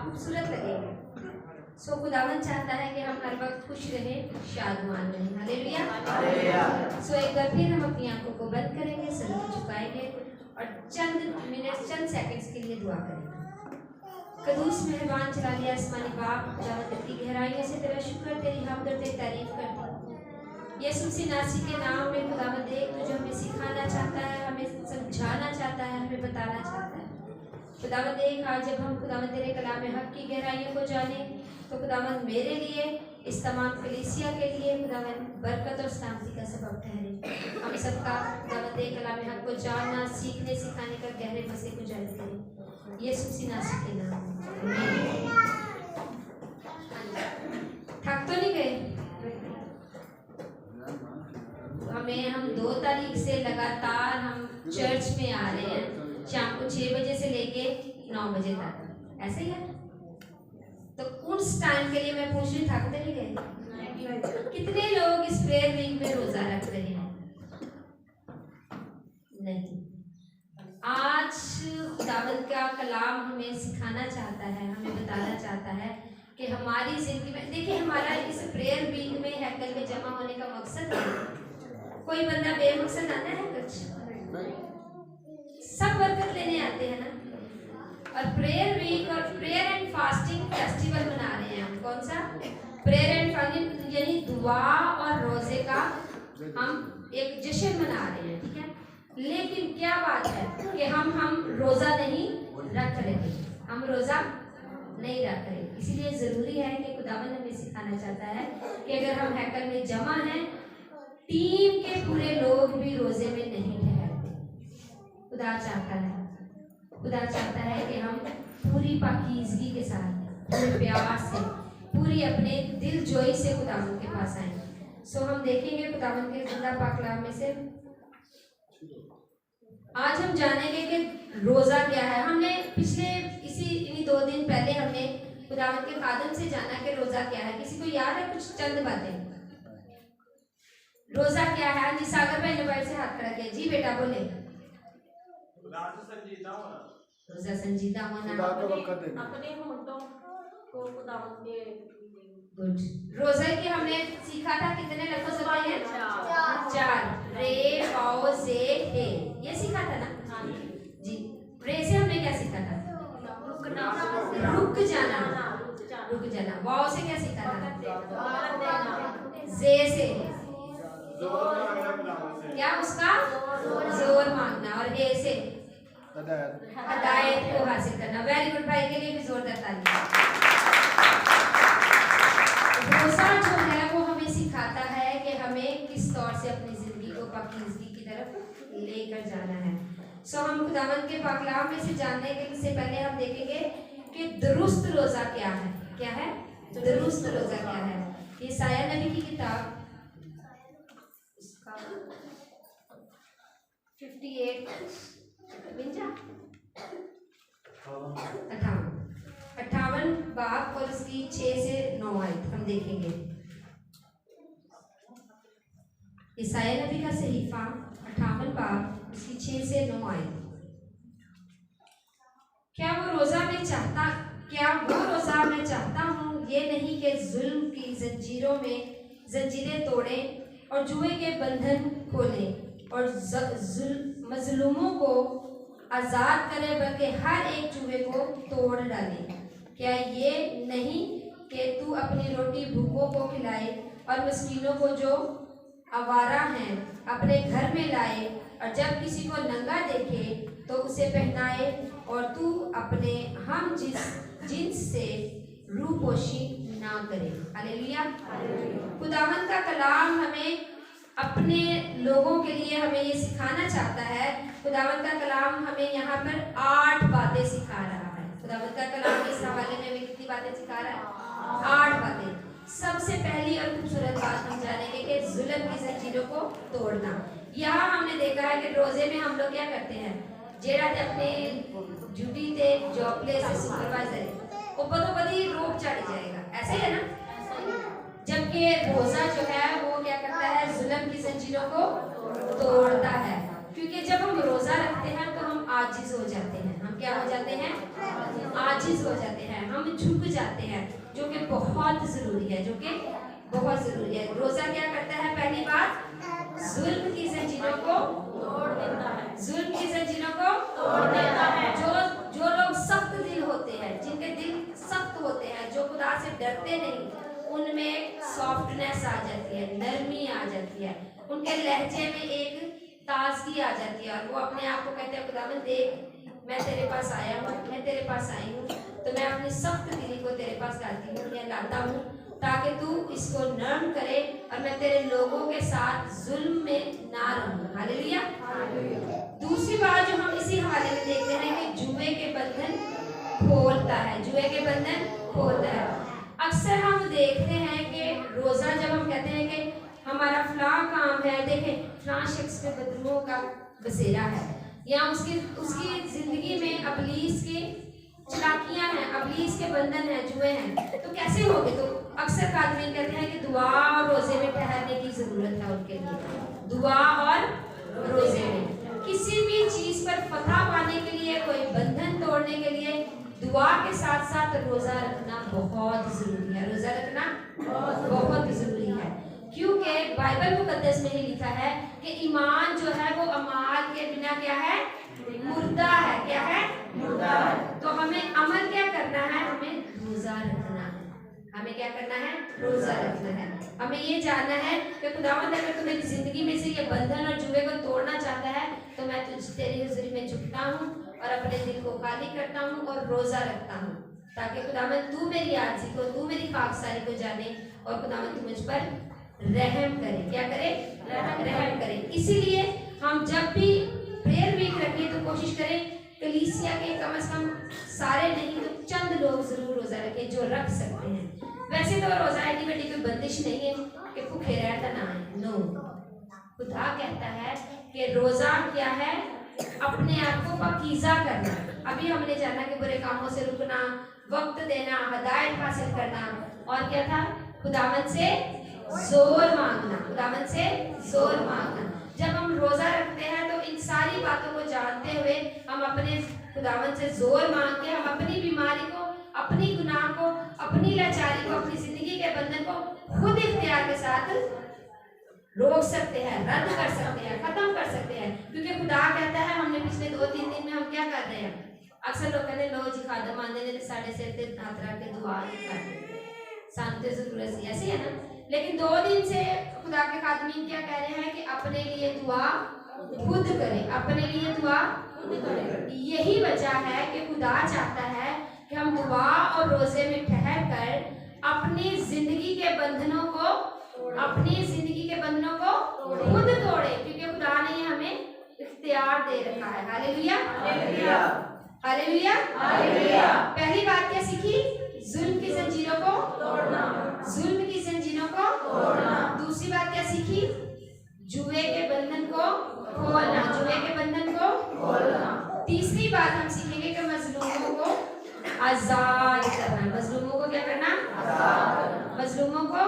आप खूबसूरत लगेंगे। सो खुदावन चाहता है कि हम हर वक्त खुश रहें, शादमान रहें। हालेलुया। सो एक बार फिर हम अपनी आंखों को बंद करेंगे, सर को झुकाएंगे और चंद मिनट, चंद सेकंड्स के लिए दुआ करेंगे। कदूस मेहरबान जलाली आसमानी बाप, खुदावंद की गहराइयों से तेरा शुक्र, तेरी हमद और तेरी तारीफ करती हूँ। यीशु मसीह नासरी के नाम में खुदावंद देख, तू जो हमें सिखाना चाहता है, हमें समझाना चाहता है, हमें बताना चाहता है। खुदावंद देख, आज जब हम खुदावंद तेरे कलाम हक की गहराइयों को जाने, तो खुदावंद मेरे लिए, इस तमाम कलीसिया के लिए खुदावंद बरकत और शांति का सबब ठहरे। हम सबका खुदावंद तेरे कलाम हक को जानना, सीखने, सिखाने का गहरे मसीह को जारी करें। यीशु मसीह नासरी के नाम में। थक तो नहीं गए? हम 2 तारीख से लगातार हम चर्च में आ रहे हैं, शाम को 6 बजे से लेके 9 बजे तक, ऐसे ही है। तो उस टाइम के लिए मैं पूछ रही, थक तो नहीं गए? कितने लोग इस प्रेयर वीक में रोजा रख रहे हैं? नहीं। आज खुदावंद का कलाम हमें सिखाना चाहता है, हमें बताना चाहता है कि हमारी जिंदगी में, देखिए हमारा इस प्रेयर वीक में हैकल में जमा होने का मकसद है। कोई बंदा बेमकसद आता है कुछ? सब बरकत लेने आते हैं ना। और प्रेयर वीक और प्रेयर एंड फास्टिंग फेस्टिवल मना रहे हैं हम। कौन सा? प्रेयर एंड फास्टिंग, यानी दुआ और रोजे का हम एक जश्न मना रहे हैं, ठीक है। लेकिन क्या बात है कि हम रोजा नहीं रख रहे, हम रोजा नहीं रख रहे। इसलिए जरूरी है कि खुदावंद हमें सिखाना चाहता है कि अगर हम हैकल में जमा हैं, टीम के पूरे लोग भी रोजे में नहीं ठहरते। खुदा चाहता है कि हम पूरी पाकीज़गी के साथ, पूरे प्यार से, पूरी अपने दिल जोई से खुदावंद के पास आए। सो हम देखेंगे खुदावंद के जिंदा पाक कलाम में से आज हम जानेंगे कि रोजा क्या है। हमने पिछले इन्हीं 2 दिन पहले हमने खुदावंद के खादम से जाना कि रोजा क्या है। किसी को याद है कुछ चंद बातें? रोजा क्या है? जी सागर भाई ने मोबाइल से हाथ खड़ा किया। जी बेटा बोले। रोजा संजीदा होना, अपने होठों को खुदावंद के। गुड। रोजा के हमने सीखा था कितने लफ्ज होते हैं? 4। रे, वाओ, जे, हे, ये सीखा था ना जी। रे से हमने क्या सीखा था? रुक जाना। वाओ से क्या सीखा था? जे से क्या? उसका जोर मांगना। और हे से हदायत को हासिल करना। वेरी गुड भाई के लिए भी जोरदार ताली। रोजा जो है वो हमें सिखाता है कि हमें किस तौर से अपनी जिंदगी को पाकीज़गी की तरफ लेकर जाना है। सो हम खुदावंद के पाक कलाम में से जानने के से पहले हम देखेंगे कि दुरुस्त रोजा क्या है। क्या है दुरुस्त रोजा? क्या है? यशायाह नबी की किताब 58 बाब और उसकी 6 से 9 आयत हम देखेंगे। यशायाह नबी का सहीफा 58 बाब उसकी 6 से 9 आयत। क्या वो रोजा मैं चाहता हूँ ये नहीं कि जुल्म की जंजीरों में जंजीरें तोड़ें और जुए के बंधन खोलें और मजलूमों को आज़ाद करें, बल्कि हर एक जुए को तोड़ डाले। क्या ये नहीं कि तू अपनी रोटी भूखों को खिलाए और मिस्कीनों को जो आवारा हैं अपने घर में लाए, और जब किसी को नंगा देखे तो उसे पहनाए, और तू अपने हम जिन्स से रूपोशी ना करे। हालेलुया। खुदावंद का कलाम हमें अपने लोगों के लिए हमें ये सिखाना चाहता है। खुदावंद का कलाम हमें यहाँ पर 8 बातें सिखा रहा है। खुदावंद का कलाम इस हवाले में हमें कितनी बातें सिखा रहा है? 8 बातें। सबसे पहली और खूबसूरत बात हम जानेंगे कि जुल्म की जंजीरों को तोड़ना। यहाँ हमने देखा है कि रोजे में हम लोग क्या करते हैं? जेड़ा अपने ड्यूटी ते जॉब प्लेस से सुपरवाइजर वो बदोबदी रोक चढ़ जाएगा, ऐसे है ना। जबकि रोजा जो है वो क्या करता है? जुल्म की जंजीरों को तोड़ता है। क्योंकि जब हम रोजा रखते हैं तो हम आजिज हो जाते हैं। हम क्या हो जाते हैं? आजिज हो जाते हैं, हम झुक जाते हैं, जो कि बहुत जरूरी है, जो कि बहुत जरूरी है। रोजा क्या करता है? पहली बात, जुल्म की जंजीरों को तोड़ देता है, जुल्म की जंजीरों को तोड़ देता है। जो लोग सख्त दिल होते हैं, जिनके दिल सख्त होते हैं, जो खुदा से डरते नहीं, उनमें सॉफ्टनेस आ जाती है, नरमी आ जाती है, उनके लहजे में एक ताजगी आ जाती है, और वो अपने आप को कहते हैं खुदावंद देख, मैं तेरे पास आया हूँ, मैं तेरे पास आई हूँ, तो मैं अपनी सख्त दिली को तेरे पास लाती हूँ या लाता हूँ, ताकि तू इसको नरम करे और मैं तेरे लोगों के साथ जुल्म में ना रहूं। हालेलुया। दूसरी बात जो हम इसी हवाले में देखते हैं कि जुए के बंधन खोलता है, जुए के बंधन खोलता है। अक्सर हम देखते हैं कि रोजा जब हम कहते हैं कि हमारा फलां काम है, देखें फलां शख्स पे बदरुओं का बसेरा है, या उसकी जिंदगी में अबलीस की चालाकियां हैं, अबलीस के बंधन हैं, जुए हैं, तो कैसे होगे? तो अक्सर आदमी कहते हैं कि दुआ और रोजे में ठहरने की जरूरत है उनके लिए, दुआ और रोजे में किसी भी चीज पर फतह पाने के लिए, कोई बंधन तोड़ने के लिए दुआ के साथ साथ रोजा रखना बहुत जरूरी है। रोजा रखना बहुत जरूरी है, क्योंकि बाइबल मुकद्दस में ही लिखा है कि ईमान जो है वो अमाल के बिना क्या है? मुर्दा है। क्या है? मुर्दा है। तो हमें अमल क्या करना है? हमें रोजा रखना है। हमें क्या करना है? रोजा रखना है। हमें ये जानना है कि खुदावंद अगर तू मेरी जिंदगी में से ये बंधन और जुए को तोड़ना चाहता है, तो मैं तेरी हुजूरी में झुकता हूँ और अपने दिल को खाली करता हूँ और रोजा रखता हूँ, ताकि खुदावंद तू मेरी आजिज़ी को, तू मेरी खाकसारी को जाने और खुदावंद तू मुझ पर रहम करे। क्या करे? रहम करे। इसीलिए हम जब भी प्रेयर वीक रखें तो कोशिश करें कलीसिया के कम से कम सारे नहीं तो चंद लोग जरूर रोजा रखें जो रख सकते हैं। वैसे तो रोजा इतनी बड़ी कोई बंदिश नहीं है कि भूखे रहता ना है, नो। खुदा कहता है कि रोजा क्या है? अपने आप को पाकीज़ा करना। अभी हमने जाना कि बुरे कामों से रुकना, वक्त देना, हदायत हासिल करना, और क्या था? खुदावंद से जोर मांगना। खुदावंद से जोर मांगना। जब हम रोजा रखते हैं तो इन सारी बातों को जानते हुए हम अपने खुदावंद से जोर मांग के हम अपनी बीमारी को, अपनी गुनाह को, अपनी लाचारी को, अपनी जिंदगी के बंधन को खुद इख्तियार के साथ रोक सकते हैं, रद्द कर सकते हैं, खत्म कर सकते हैं। क्योंकि खुदा कहता है, हमने पिछले 2-3 दिन में हम क्या कर रहे हैं? अक्सर लोग कहते हैं लो जी खादम आंदे ने साढ़े सिर ते हाथ रख के दुआ करते, शांति जरूरत सी, ऐसी है ना। लेकिन 2 दिन से खुदा के खादमीन क्या कह रहे हैं कि अपने लिए दुआ खुद करें, अपने लिए दुआ खुद करें। यही वजह है कि खुदा चाहता है कि हम दुआ और रोजे में ठहर कर अपनी जिंदगी के बंधनों को, अपनी जिंदगी के बंधनों को खुद तोड़े, क्योंकि खुदा ने हमें इख्तियार दे रखा है। Hallelujah, hallelujah, hallelujah, hallelujah. पहली बात क्या सीखी? जुल्म की जंजीरों को तोड़ना, जुल्म की जंजीरों को तोड़ना। दूसरी बात क्या सीखी? जुए के बंधन को खोलना, जुए के बंधन को खोलना। तीसरी बात हम सीखेंगे कि मजलूमों को आजाद करना। मजलूमों को क्या करना? आजाद करना। मजलूमों को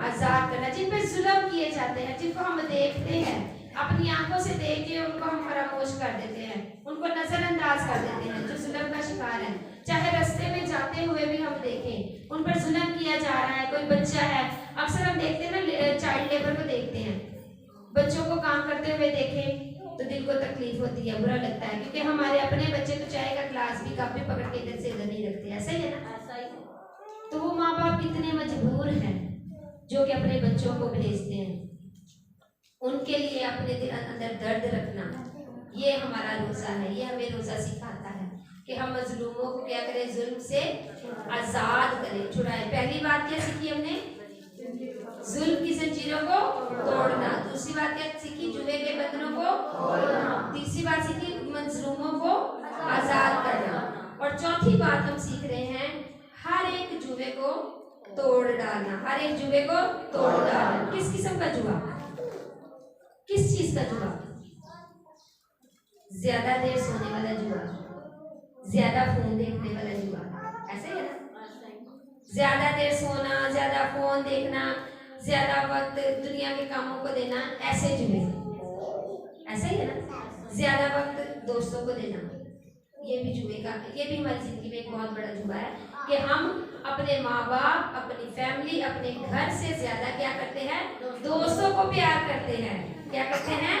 आजाद करना। जिन पर जुल्म किए जाते हैं, जिनको हम देखते हैं, अपनी आंखों से देख के उनको हम फरामोश कर देते हैं, उनको नजरअंदाज कर देते हैं, जो जुल्म का शिकार है। चाहे रास्ते में जाते हुए भी हम देखें उन पर जुल्म किया जा रहा है। कोई बच्चा है, अक्सर हम देखते हैं ना, चाइल्ड लेबर को देखते हैं, बच्चों को काम करते हुए देखें तो दिल को तकलीफ होती है, बुरा लगता है, क्योंकि हमारे अपने बच्चे तो चाय का ग्लास भी काफी पकड़ के इधर से इधर नहीं रखते, ऐसा ही है ना। ऐसा ही है। तो वो माँ बाप इतने मजबूर हैं जो कि अपने बच्चों को भेजते हैं, उनके लिए अपने दिल अंदर दर्द रखना, ये हमारा रोजा है। ये हमें रोजा सिखाता है कि हम मजलूमों को क्या करें? जुल्म से आजाद करें, छुड़ाएं। पहली बात क्या सीखी हमने? जुल्म की जंजीरों को तोड़ना। दूसरी बात क्या सीखी? जुए के बंधनों को तोड़ना। तीसरी बात सीखी? मजलूमों को आजाद करना। और चौथी बात हम सीख रहे हैं, हर एक जुए को तोड़ डालना। हर एक जुए को तोड़ डालना। किस किस्म का जुआ? किस चीज का जुआ? ज्यादा देर सोने वाला जुआ, ज्यादा फोन देखने वाला जुआ, ऐसे है ना। ज्यादा देर सोना, ज्यादा फोन देखना, ज्यादा वक्त दुनिया के कामों को देना, ऐसे जुए, ऐसा ही है ना। ज्यादा वक्त दोस्तों को देना, ये भी हमारी जिंदगी में एक बहुत बड़ा जुआ है कि हम अपने माँ बाप, अपनी फैमिली, अपने घर से ज्यादा क्या करते हैं? दोस्तों को प्यार करते हैं। क्या करते हैं?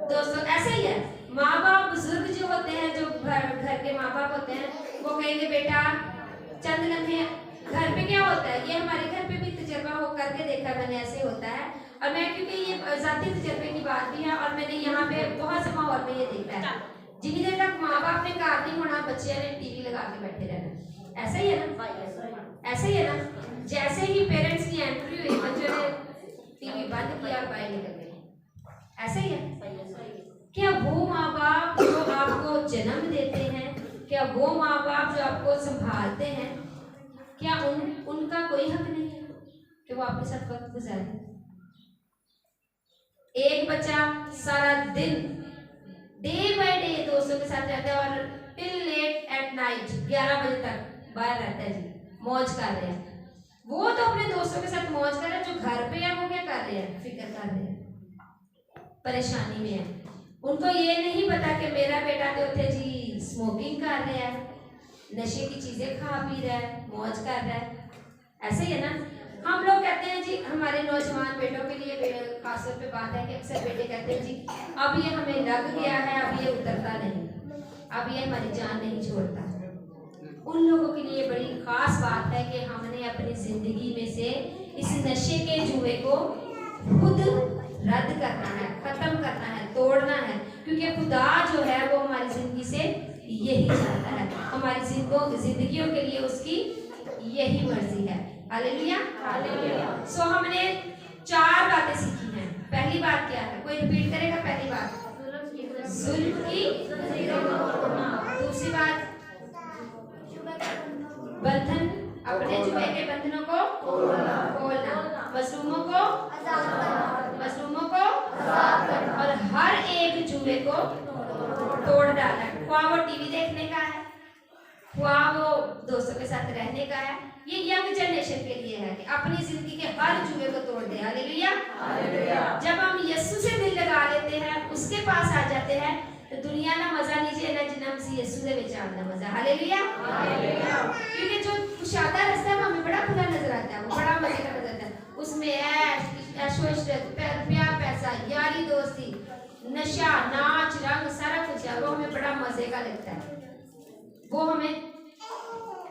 दोस्तों। ऐसे ही है, माँ बाप, बुजुर्ग जो होते हैं, जो घर के माँ बाप होते हैं, वो कहेंगे बेटा चंद लम्हे। घर पे क्या होता है, ये हमारे घर पे भी तजर्बा हो करके देखा मैंने, ऐसे होता है। और मैं, क्योंकि ये जाती तजर्बे की बात भी है और मैंने यहाँ पे बहुत से माहौल में ये देखा है, जितनी देर तक माँ बाप ने कार नहीं होना, बच्चे ने टीवी लगा के बैठे रहना। ऐसा ही है ना? ऐसा ही है ना? जैसे ही पेरेंट्स की एंट्री हुई, बच्चों ने टीवी बंद किया और बाहर निकल गए। ऐसा ही है। क्या वो माँ बाप जो आपको जन्म देते हैं, क्या वो माँ बाप जो आपको संभालते हैं, क्या उनका कोई हक नहीं है कि वो आपके साथ वक्त गुजारे? एक बच्चा सारा दिन डे बाय डे दोस्तों के साथ रहता है और टिल लेट एट नाइट 11 बजे तक बाहर रहता है जी, मौज कर रहे हैं। वो तो अपने दोस्तों के साथ मौज कर रहे हैं, जो घर पे है वो क्या कर रहे हैं? फिक्र कर रहे हैं, परेशानी में है। उनको ये नहीं पता कि मेरा बेटा तो थे जी स्मोकिंग कर रहा है, नशे की चीजें खा पी रहा है, मौज कर रहा है। ऐसे ही है ना? हम लोग कहते हैं जी, हमारे नौजवान बेटों के लिए खासतौर पे बात है कि अक्सर बेटे कहते हैं जी अब ये हमें लग गया है, अब ये उतरता नहीं, अब ये हमारी जान नहीं छोड़ता। उन लोगों के लिए बड़ी खास बात है कि हमने अपनी जिंदगी में से इस नशे के जुए को खुद रद्द करना है, खत्म करना है, तोड़ना है, क्योंकि खुदा जो है वो हमारी जिंदगी से यही चाहता है, हमारी जिंदगियों के लिए उसकी यही मर्जी है। Hallelujah, hallelujah. सो हमने 4 बातें सीखी हैं। पहली बात क्या है? कोई रिपीट करेगा? पहली बात जुल्म की, दूसरी बात बंधन, अपने जुए के बंधनों को खोलना, मजलूमों को और हर एक जुए को तोड़ डालना। ख्वाह वो टीवी देखने का है, ख्वाह वो दोस्तों के साथ रहने का है, ये यंग जनरेशन के लिए है कि अपनी जिंदगी के हर जुए को तोड़ दे। Hallelujah, hallelujah. जब हम यीशु से दिल लगा लेते हैं, उसके पास आ जाते हैं, तो दुनिया ना मजा नीचे ना जिन्ना सी यीशु दे विच आंदा मजा। Hallelujah, hallelujah. क्योंकि जो कुशादा रास्ता है हमें बड़ा खुला नजर आता है, वो बड़ा मजे का नजर आता है, उसमें ऐश-इशरत, प्यार, पैसा, यारी, दोस्ती, नशा, नाच, रंग, सारा कुछ है, वो हमें बड़ा मजे का लगता है, वो हमें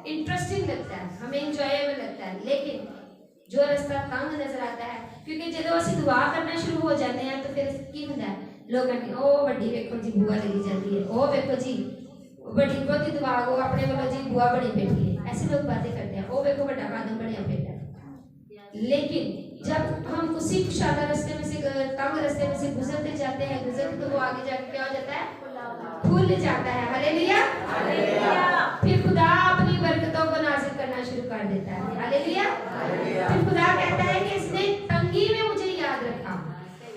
इंटरेस्टिंग लगता है, हमें इंजॉयबल लगता है। लेकिन जो रास्ता तंग नजर आता है, क्योंकि जो असं दुआ करना शुरू हो जाते हैं तो फिर की होता है, लोग कहते ओ वड्डी वेखो जी बुआ लगी जाती है, ओ वेखो जी वड्डी बहुती दुआ को अपने वालों जी बुआ बनी बैठी है, ऐसे लोग बातें करते हैं, ओ वेखो बड़ा कादम बनया बैठा है। लेकिन जब हम उसी कुशादा रास्ते में से, तंग रास्ते में से गुजरते जाते हैं, तो वो आगे जाके क्या हो जाता है? खुल जाता है। Hallelujah, hallelujah. फिर खुदा अपनी बरकतों को नाज़िल करना शुरू कर देता है। Hallelujah, hallelujah. फिर खुदा कहता है कि इसने तंगी में मुझे याद रखा,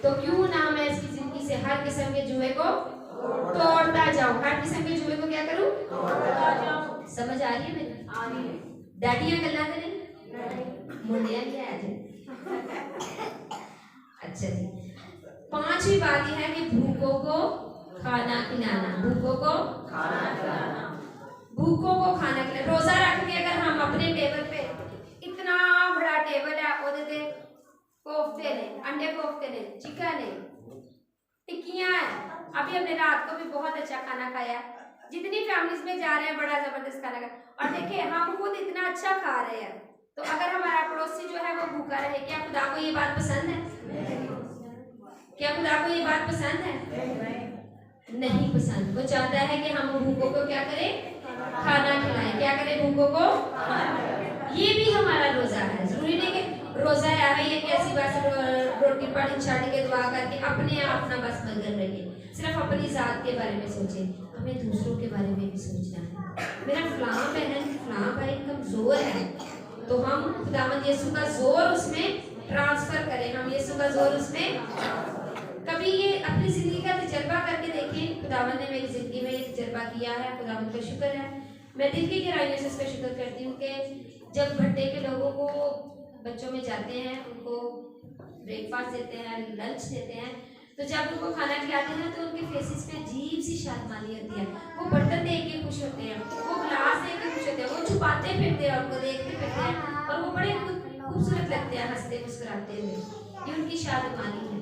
तो क्यों ना मैं इसकी जिंदगी से हर किस्म के जुए को तोड़ता जाऊं। हर किस्म के जुए को क्या करूं? तोड़ता जाऊं। समझ आ रही है मेरी? आ रही है। डैडी गल्ला तो नहीं, मुंडिया नहीं है जी। अच्छा जी, 5वीं बात यह है कि भूखों को खाना खिलाना, भूखों को खाना खिलाना, भूखों को खाना खिलाना। रोजा रख के अगर हम अपने टेबल पे, इतना बड़ा टेबल है, ओदे ते कोफ्ते ने, अंडे कोफ्ते ने, चिकन है, टिक्कियां है, अभी हमने रात को भी बहुत अच्छा खाना खाया, जितनी फैमिलीज में जा रहे हैं बड़ा जबरदस्त खाना खाया, और देखिए हम खुद इतना अच्छा खा रहे हैं, तो अगर हमारा पड़ोसी जो है वो भूखा रहे, क्या खुदा को ये बात पसंद है? क्या खुदा को ये बात पसंद है? नहीं पसंद। वो चाहता है कि हम भूखों को क्या करें? खाना खिलाएं। क्या करें? भूखों को। ये भी हमारा रोजा है। जरूरी नहीं कि रोजा है ये कैसी बात, रोटी पानी छाड़ के दुआ करके अपने आप ना बस मगन रहिए, सिर्फ अपनी जात के बारे में सोचें, हमें दूसरों के बारे में भी सोचना है। मेरा फलां बहन, फलां भाई कमजोर है, तो हम खुदावंद यीशु का जोर उसमें ट्रांसफर करें, हम यीशु का जोर उसमें। कभी ये अपनी जिंदगी का तजर्बा करके देखें, खुदावंद ने मेरी जिंदगी में ये तजर्बा किया है, खुदावंद का शुक्र है, मैं दिल की गहराइयों से इसका शुक्र करती हूँ कि जब भट्टे के लोगों को बच्चों में जाते हैं, उनको ब्रेकफास्ट देते हैं, लंच देते हैं, तो जब उनको खाना खिलाते हैं तो उनके फेसेस पे अजीब सी शादमानी होती है। वो बर्तन देख के खुश होते हैं, वो गिलास देख के खुश होते हैं, वो छुपाते फिरते हैं, उनको देखते फिरते हैं और वो बड़े खूबसूरत लगते हैं हंसते मुस्कुराते हुए। ये उनकी शादमानी है,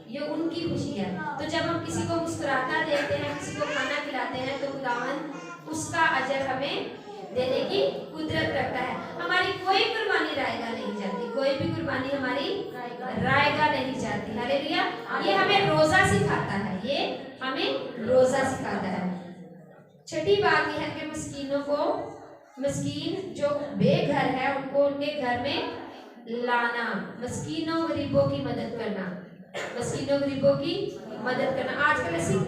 ये उनकी खुशी है। तो जब हम किसी को मुस्कुराता देखते हैं, किसी को खाना खिलाते हैं, तो खुदावंद उसका अजर हमें देने की कुदरत रखता है। हमारी कोई कुर्बानी रायगा नहीं जाती, कोई भी कुर्बानी हमारी रायगा नहीं जाती। हालेलुया। ये हमें रोजा सिखाता है, ये हमें रोजा सिखाता है। छठी बात यह है कि मिस्कीनों को, मिस्कीन जो बेघर है उनको उनके घर में लाना, मिस्कीनों गरीबों की मदद करना, मिस्कीनों गरीबों की मदद करना। आजकल ਅਸੀਂ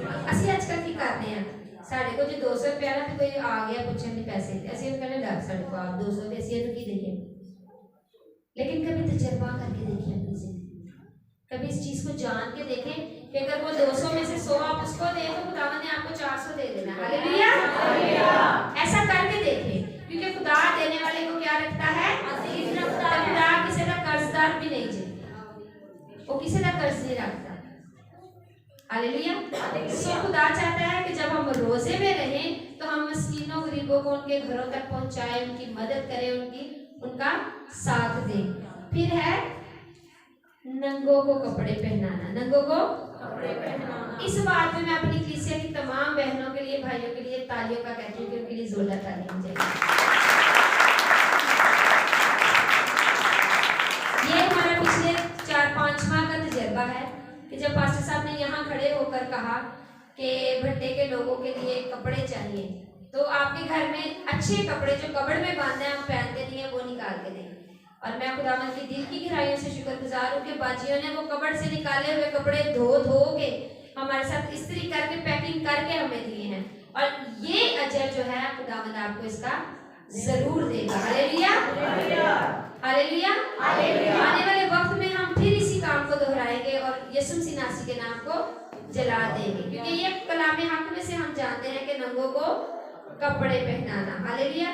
आजकल की करते हैं, साढ़े को जो 200 रुपया ना कोई आ गया पूछने के पैसे ऐसे कहने लग साढ़े को आप 200 ऐसे की देंगे। लेकिन कभी तजर्बा करके देखिए अपनी जिंदगी, कभी इस चीज को जान के देखें कि अगर वो 200 में से 100 आप उसको दे तो खुदावंद ने आपको 400 दे देना। हालेलुया। ऐसा करके देखें, क्योंकि खुदा देने वाले को क्या रखता है, अजीज रखता है। खुदा किसी का कर्जदार भी नहीं है, वो किसी का कर्ज नहीं रखता। हालेलुया। सो खुदा चाहता है कि जब हम रोजे में रहें तो हम मिस्कीनों गरीबों को उनके घरों तक पहुंचाएं, उनकी मदद करें, उनका साथ दें। फिर है नंगों को कपड़े पहनाना, नंगों को कपड़े पहनाना। इस बात में मैं अपनी कलीसिया की तमाम बहनों के लिए, भाइयों के लिए तालियों का कहती हूँ कि उनके लिए जोरदार तालियां चाहिए। ये हमारा पिछले 4-5 माह का तजर्बा है कि जब पास्टर साहब ने यहाँ खड़े होकर कहा कि भट्टे के लोगों के लिए कपड़े चाहिए, तो आपके घर में अच्छे कपड़े जो कपड़ में बांधे हम पहनते नहीं है वो निकाल के दें। और मैं खुदावंद की दिल की गहराइयों से शुक्रगुजार हूँ कि बाजियों ने वो कपड़ से निकाले हुए कपड़े धो के हमारे साथ इस्त्री करके पैकिंग करके हमें दिए हैं। और ये अजर जो है खुदावंद आपको इसका जरूर देगा। Hallelujah, hallelujah. आने वाले वक्त में हम फिर इसी काम को दोहराएंगे और यीशु मसीह नासी के नाम को जला देंगे, क्योंकि ये कलाम हक में से हम जानते हैं कि नंगों को कपड़े पहनाना। हालेलुया।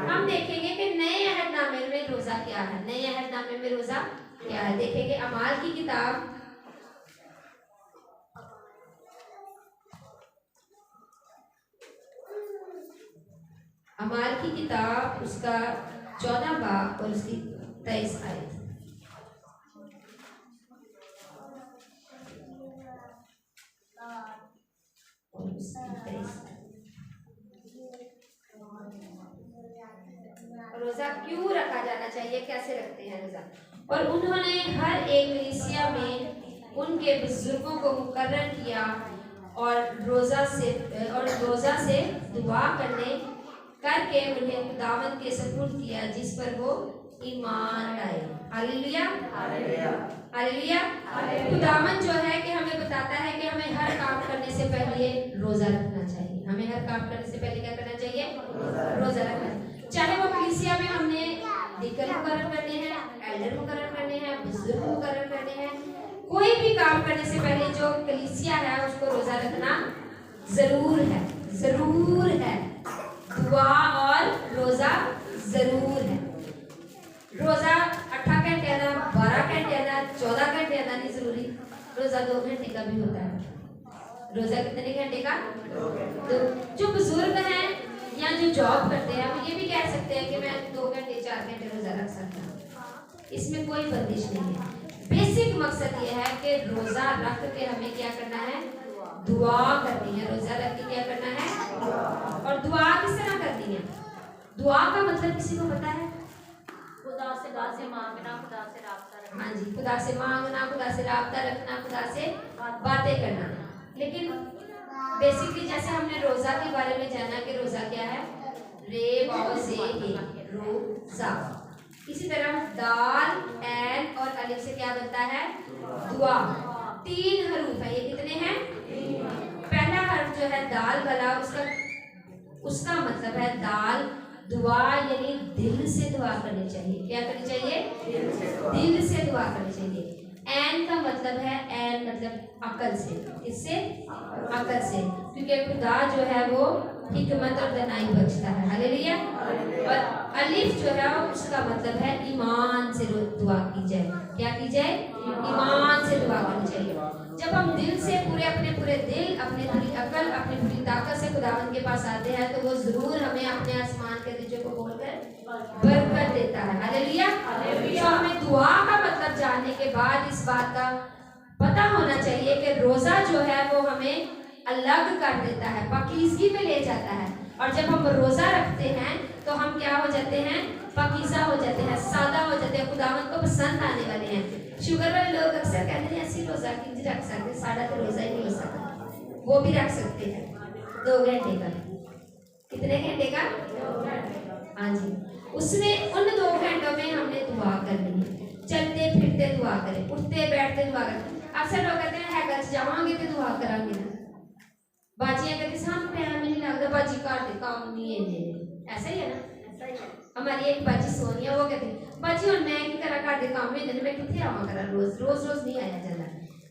हम देखेंगे कि नए अहदनामे में रोजा क्या है, नए अहदनामे में रोजा क्या है। देखेंगे अमाल की किताब, अमाल की किताब उसका 14 बाब और उसकी 23 आयत। रोजा क्यों रखा जाना चाहिए, कैसे रखते हैं रोजा। और उन्होंने हर एक कलीसिया में उनके बुजुर्गों को मुकर्रर किया और रोजा से दुआ करके उन्हें खुदावंद के सपुर्द किया जिस पर वो ईमान लाए। Hallelujah, hallelujah. खुदावंद जो है कि हमें बताता है कि हमें हर काम करने से पहले रोजा रखना चाहिए। हमें हर काम करने से पहले क्या करना चाहिए, रोजा रखना। चाहे वो कलीसिया में हमने डीकन मुकर्रर करने हैं, एल्डर मुकर्रर करने हैं, बुजुर्ग मुकर्रर करने हैं, कोई भी काम करने से पहले जो कलीसिया है उसको रोजा रखना जरूर है, जरूर है। दुआ और रोजा जरूर है। रोजा 8 घंटे आना, 12 घंटे आना, 14 घंटे आना नहीं जरूरी। रोजा 2 घंटे का भी होता है। रोजा कितने घंटे का? 2। जो बुजुर्ग हैं या जो जॉब करते हैं वो ये भी कह सकते हैं कि मैं 2 घंटे 4 घंटे रोजा रख सकता हूँ, इसमें कोई बंदिश नहीं है। बेसिक मकसद ये है कि रोजा रख के हमें क्या करना है, दुआ करनी है। रोजा रख के क्या करना है, और दुआ किस तरह करनी है। दुआ का मतलब किसी को पता है? खुदा से मांगना, खुदा से राब्ता रखना। हाँ जी, खुदा से मांगना, खुदा से राब्ता रखना, खुदा से बातें करना। लेकिन बेसिकली जैसे हमने रोजा के बारे में जाना कि रोजा क्या है, रे वाव से हे रोजा। इसी तरह दाल एन और अलिफ से क्या बनता है, दुआ। 3 हरूफ है, ये कितने हैं? पहला हर्फ जो है दाल वाला, उसका मतलब है दाल दुआ, यानी दिल से दुआ करनी चाहिए। क्या करनी चाहिए? दिल से दुआ करनी चाहिए। एन का मतलब है, एन मतलब अकल से। किससे? अकल से, क्योंकि खुदा जो है वो हिकमत और दनाई बख्शता है। हालेलुया। और अलिफ जो है उसका मतलब है ईमान से दुआ की जाए। क्या की जाए? ईमान से दुआ करनी चाहिए। जब हम दिल से अपने पूरे दिल, अपनी पूरी अकल, अपनी पूरी ताकत से खुदावंद के पास आते हैं तो वो जरूर हमें अपने आसमान के दरवाजे को खोलकर बरकत देता है। हालेलुया। तो हमें दुआ का मतलब जानने के बाद इस बात का पता होना चाहिए कि रोजा जो है वो हमें अलग कर देता है, पाकीज़गी पे ले जाता है। और जब हम रोजा रखते हैं तो हम क्या हो जाते हैं? पाकीज़ा हो जाते हैं, सादा हो जाते हैं, खुदावंद को पसंद आने वाले हैं। शुगर वाले लोग अक्सर कहते हैं ऐसी रोजा किंज रख सकते, सादा तो रोजा ही नहीं हो सकता। वो भी रख सकते हैं 2 घंटे का। कितने घंटे का? 2 घंटे। हाँ जी, उसमें उन 2 घंटों में हमने दुआ करनी है। चलते फिरते दुआ करें, उठते बैठते दुआ करें। अक्सर लोग कहते हैं हैकर जावांगे तो दुआ करांगे ना। बाजियां कहती सानू टाइम नहीं लगता, बाजी घर के काम नहीं है। ऐसा ही है ना? ऐसा ही है। हमारी एक बाजी सोनिया, वो कहती बाजी और मैं की करा घर के काम में मैं कितने आवा करा, रोज रोज रोज नहीं आया जाता।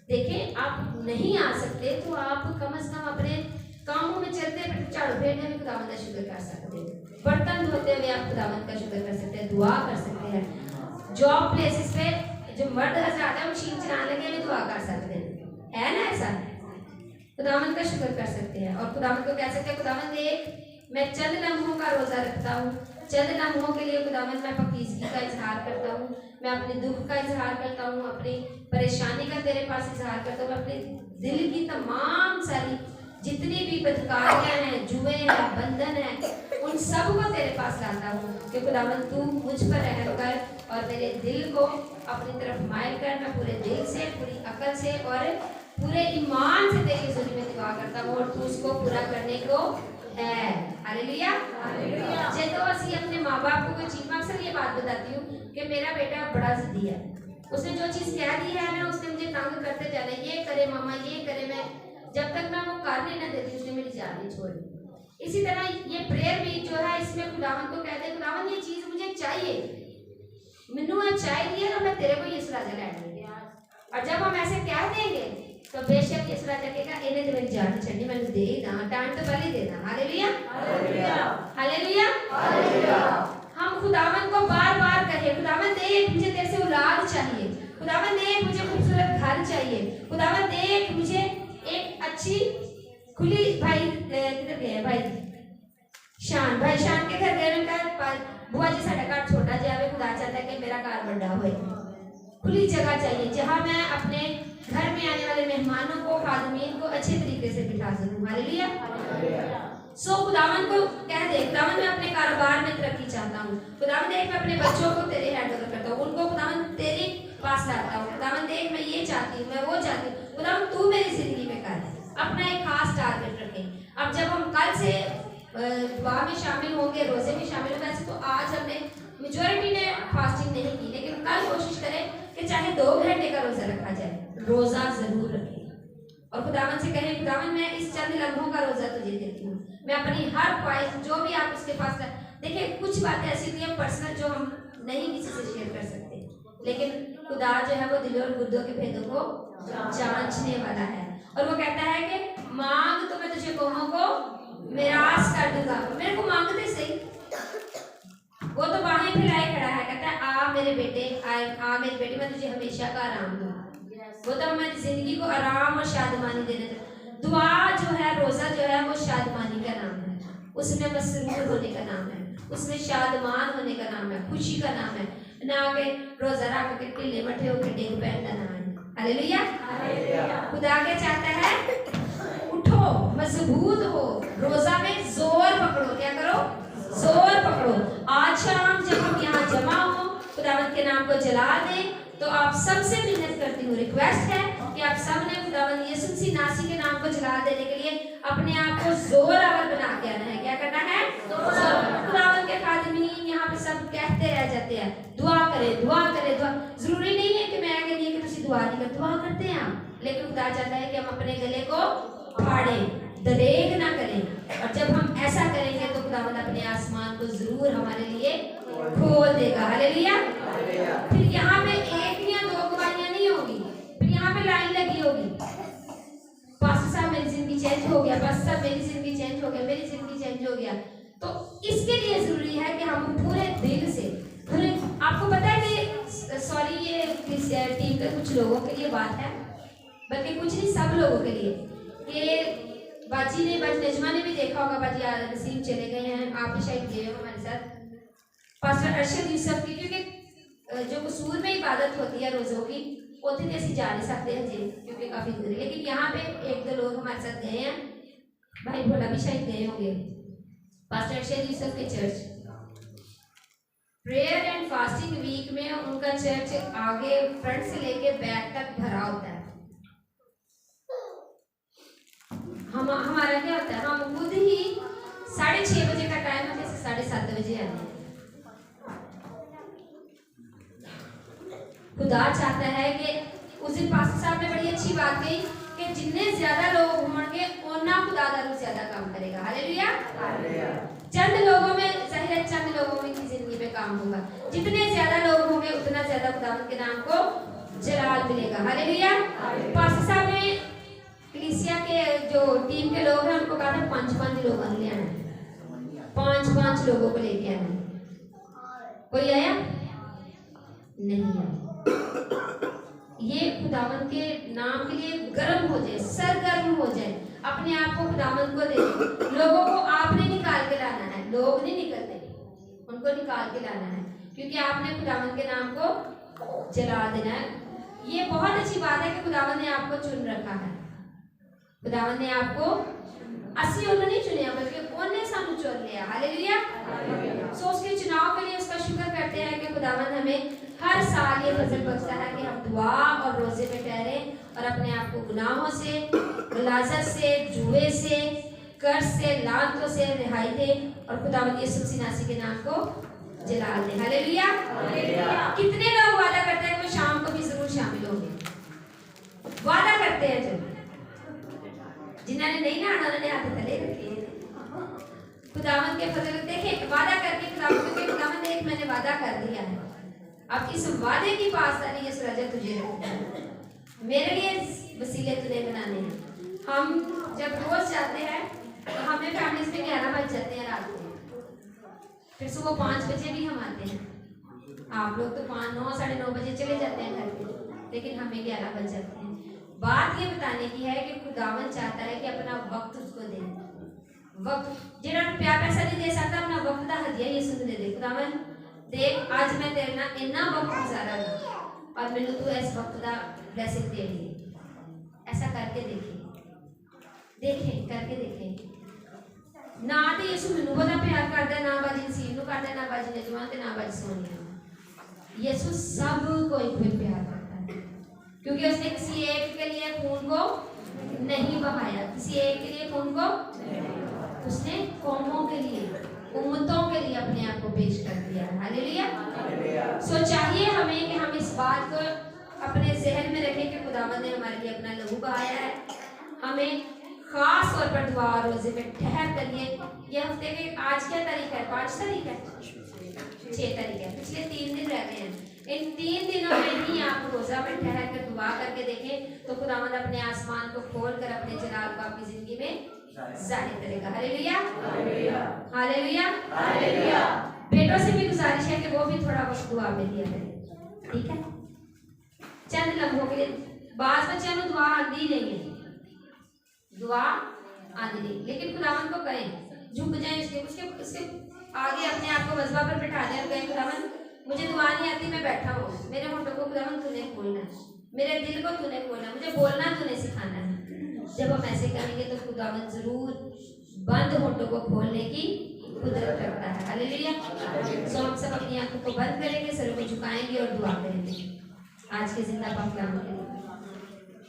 देखें, आप नहीं आ सकते तो आप कम से कम अपने कामों में चलते झाड़ू फेरने में खुदावंद का शुक्र कर सकते हैं, बर्तन धोते हुए आप खुदावंद का शुक्र कर सकते हैं, दुआ कर सकते हैं। जॉब प्लेसेस पे जो मर्द हजरात है मशीन चलाने लगे भी दुआ कर सकते हैं, है ना? ऐसा खुदावंद का शुक्र कर सकते हैं और खुदावंद को कह सकते हैं खुदावंद एक मैं चंद लम्हों का रोजा रखता हूँ, चंद लम्हों के लिए खुदावंद मैं पाकीज़गी का इजहार करता हूँ, मैं अपने दुख का इजहार करता हूँ, अपनी परेशानी का तेरे पास इजहार करता हूँ, मैं अपने दिल की तमाम सारी जितनी भी बदकारियाँ हैं, जुए हैं, बंधन हैं, उन सब को तेरे पास लाता हूँ कि खुदावंद तू मुझ पर रहम कर और मेरे दिल को अपनी तरफ माइल कर। मैं पूरे दिल से, पूरी अकल से और पूरे ईमान से तेरी हुजूरी में दुआ करता हूँ और तू उसको पूरा करने को है। हालेलुया। जे तो असि अपने माँ बाप को कोई चीज, मैं अक्सर ये बात बताती हूँ कि मेरा बेटा बड़ा जिद्दी है, उसने जो चीज कह दी है ना उसने मुझे तंग करते जाना, ये करे मामा ये करे, मैं जब तक मैं वो करने न देती उसने मेरी जान नहीं छोड़ी। इसी तरह ये प्रेयर भी जो है इसमें खुदावंद को कहते हैं खुदावंद ये चीज मुझे चाहिए, मैनू ये चाहिए तो मैं तेरे को ये सुराजा लै दूंगी। और जब हम ऐसे कह देंगे तो बेशक ये सुराजा कहेगा इन्हें तो मेरी जान छड़ी मैंने दे ही ना, टाइम तो पहले देना। Hallelujah hallelujah hallelujah. हम खुदावंद को बार बार कहे खुदावंद देख मुझे तेरे से औलाद चाहिए, खुदावंद देख मुझे खूबसूरत घर चाहिए, खुदावंद देख मुझे एक अच्छी खुली भाई किधर गए भाई शान के घर गए, उनका बुआ जी साडा घर छोटा जिहा खुदा चाहता है कि मेरा घर बड़ा होए, खुली जगह चाहिए जहां मैं अपने घर में आने वाले मेहमानों को, खादमीन को अच्छे तरीके से बिठा सकूं। हालेलुया। सो खुदावंद को कह दे खुदावंद मैं अपने कारोबार में तरक्की चाहता हूँ, खुदावंद देख मैं अपने बच्चों को तेरे हैंड ओवर करता हूँ, उनको खुदावंद तेरे पास लाता हूँ, खुदावंद देख मैं ये चाहती हूँ, मैं वो चाहती हूँ, खुदावंद तू मेरी जिंदगी में कर। अपना एक खास टारगेट रखें। अब जब हम कल से दुआ में शामिल होंगे, रोजे में शामिल होंगे, वैसे तो आज हमने मेजोरिटी ने फास्टिंग नहीं की, लेकिन कल कोशिश करें कि चाहे 2 घंटे का रोजा रखा जाए, रोजा जरूर रखें और खुदावंद से कहें खुदावंद मैं इस चंद लम्हों का रोजा तुझे देती हूँ, मैं अपनी हर ख्वाहिश जो भी आप उसके पास कर। देखिए कुछ बातें ऐसी होती हैं पर्सनल जो हम नहीं किसी से शेयर कर सकते, लेकिन खुदा जो है वो दिलों और गुर्दों के भेदों को जांचने वाला है और वो कहता है कि मांग तो मैं तुझे कौमों को मिरास कर दूंगा। मेरे को मांगते सही, वो तो बाहें फैलाए खड़ा है, कहता है आ मेरे बेटे, आ मेरे बेटे मैं तुझे हमेशा का आराम दूंगा। वो तो हमारी जिंदगी को आराम और शादमानी देने देता। दुआ जो है, रोजा जो है वो शादमानी का नाम है, उसमें मसरूर होने का नाम है, उसमें शादमान होने का नाम है, खुशी का नाम है, ना के रोजा रख के ढीले मठे होकर डेग पैन का नाम है। हालेलुया। खुदा क्या चाहता है? उठो, मजबूत हो, रोजा में जोर पकड़ो। क्या करो? जोर पकड़ो। आज शाम जब हम यहाँ जमा हो खुदावंद के नाम को जला दें तो आप सबसे मिन्नत करती हूँ, रिक्वेस्ट है कि आप सब ने खुदावंद यीशु मसीह नासी के नाम को जला देने के लिए अपने आप को जोर आवर बना के आना है। क्या करना है? खुदावंद के खादिमीन यहाँ पे सब कहते रह जाते हैं दुआ करें दुआ करें दुआ। जरूरी नहीं है कि मैं कहती है कि तुम दुआ नहीं कर, दुआ करते हैं हम, लेकिन खुदा चाहता है कि हम अपने गले को फाड़ें, दरेग ना करें। और जब हम ऐसा करेंगे तो खुदावंद अपने आसमान को जरूर हमारे लिए खोल देगा। हालेलुया। फिर यहाँ पे 1 या 2 गवाहियां नहीं होगी, फिर यहाँ पे लाइन लगी होगी, पास्टर साहब मेरी जिंदगी चेंज हो गया, पास्टर साहब मेरी जिंदगी चेंज हो गया, मेरी जिंदगी चेंज हो गया। तो इसके लिए जरूरी है कि हम पूरे दिल से पूरे, आपको पता है कि सॉरी ये टीम के कुछ लोगों के लिए बात है, बल्कि कुछ नहीं, सब लोगों के लिए। कि बाजी नजमा ने भी देखा होगा, बाजी नसीम चले गए हैं, आप भी शायद गए हो हमारे साथ, पास्टर अरशद यूसुफ की, क्योंकि जो कसूर में इबादत होती है रोज़ों की, उतने तो ऐसी जा नहीं सकते हैं जी, क्योंकि काफ़ी दूर है। लेकिन यहाँ पे एक दो लोग हमारे साथ गए हैं, भाई भोला भी शायद गए होंगे, पास्टर अरशद यूसुफ के church. Prayer and fasting week में उनका चर्च आगे फ्रंट से लेके बैक तक भरा होता है। हमारा क्या होता है, हम खुद ही 6:30 बजे का टाइम होता है, 7:30 बजे आते हैं। खुदा चाहता है कि उस दिन पास्टर साहब ने बड़ी अच्छी बात कही कि जितने ज्यादा लोग होंगे उतना खुदा दारू ज्यादा काम करेगा। हालेलुया। चंद लोगों में जाहिर है, चंद लोगों में की जिंदगी में काम होगा, जितने ज्यादा लोग होंगे उतना ज्यादा खुदा के नाम को जलाल मिलेगा। हालेलुया। पास्टर साहब ने कलीसिया के जो टीम के लोग हैं उनको कहा था 5-5 लोग ले आना, 5-5 लोगों को लेके आना। कोई आया नहीं आया। ये खुदावन के नाम के लिए गर्म हो जाए, सरगर्म हो जाए, अपने आप को खुदावन को दे। लोगों को आपने निकाल के लाना है, लोग नहीं निकलते, उनको निकाल के लाना है, क्योंकि आपने खुदावन के नाम को जला देना है। ये बहुत अच्छी बात है कि खुदावन ने आपको चुन रखा है। खुदावन ने आपको असली उन्होंने नहीं चुनिया, बल्कि उन्होंने सानू चुन लिया। हालेलुया। सो उसके चुनाव के लिए उसका शुक्र करते हैं कि खुदावन हमें हर साल ये फजल बख्शता है कि हम दुआ और रोजे में ठहरे और अपने आप को गुनाहों से, गलाजत से, जुए से, कर्ज से, लानतों से रिहाई दे और खुदावन यीशु मसीह के नाम को जलाल दे। हालेलुया। कितने लोग वादा करते हैं कि शाम को भी जरूर शामिल होंगे? वादा करते हैं जो, जिन्होंने नहीं ना आना उन्होंने हाथ तले रखे हैं। खुदावन के फजल देखें, वादा करके खुदावन ने एक मैंने वादा कर दिया है, अब इस वादे की पासदारी ये सुरजा तुझे रखना है, मेरे लिए वसीले तुझे बनाने हैं। हम जब रोज जाते हैं तो हमें फैमिलीज में 11 बज जाते हैं रात को, फिर सुबह 5 बजे भी हम आते हैं। आप लोग तो 5, 9, 9:30 बजे चले जाते हैं घर पे, लेकिन हमें 11 बज जाते हैं। बात ये बताने की है कि खुदावन चाहता है कि अपना वक्त उसको दे, वक्त जिन्हें रुपया पैसा नहीं दे सकता, अपना वक्त का हदिया यीशु को दे दे। खुदावन देख, आज मैं तेरे ना इतना वक्त गुजारा और मैंने तू इस वक्त का ब्लेसिंग दे दी। ऐसा करके देखें करके देखें। ना तो यीशु मैनू बहुत प्यार करता है, ना बाजी नसीब नू करता है, ना बाजी नजमान ते ना बाजी सोनिया। यीशु सब को एक प्यार करता है, क्योंकि उसने किसी एक के लिए खून को नहीं बहाया, किसी एक के लिए खून को उसने कौमों के लिए, उम्मतों के लिए अपने आप को पेश कर दिया। हालेलुया। सो चाहिए हमें कि हम इस बात को अपने जहन में रखें कि खुदावंद ने हमारे लिए अपना लहू बहाया है। हमें खास तौर पर दुआ और रोजे में ठहर करिए। ये हफ्ते के आज क्या तारीख है? 5 तारीख है, 6 तारीख है, पिछले 3 दिन रह गए हैं। इन 3 दिनों में ही आप रोजा में ठहर कर दुआ करके देखें तो खुदावंद अपने आसमान को खोल कर अपने जलाल को आपकी जिंदगी में जाहिर करेगा। Hallelujah, hallelujah, hallelujah. बेटों से भी गुजारिश है कि वो भी थोड़ा वक्त दुआ में दिया करें, ठीक है? चंद लम्हों के लिए। बाज बच्चों को दुआ आती नहीं है, दुआ आती नहीं, लेकिन खुदावंद को करें, झुक जाए उसके आगे अपने आप को मज़बा पर बैठा दें और कहें खुदावंद मुझे दुआ नहीं आती, मैं बैठा हूँ, मेरे होठों को खुदावंद तूने खोलना है, मेरे दिल को तूने खोलना, मुझे बोलना तूने सिखाना है। जब हम ऐसे करेंगे तो खुदावंद जरूर बंद होठों को खोलने की कुदरत रखता है। हालेलुया। सो हम सब अपनी आंखों को बंद करेंगे, सरों को झुकाएंगे और दुआ करेंगे आज के जिंदा पाक के लिए।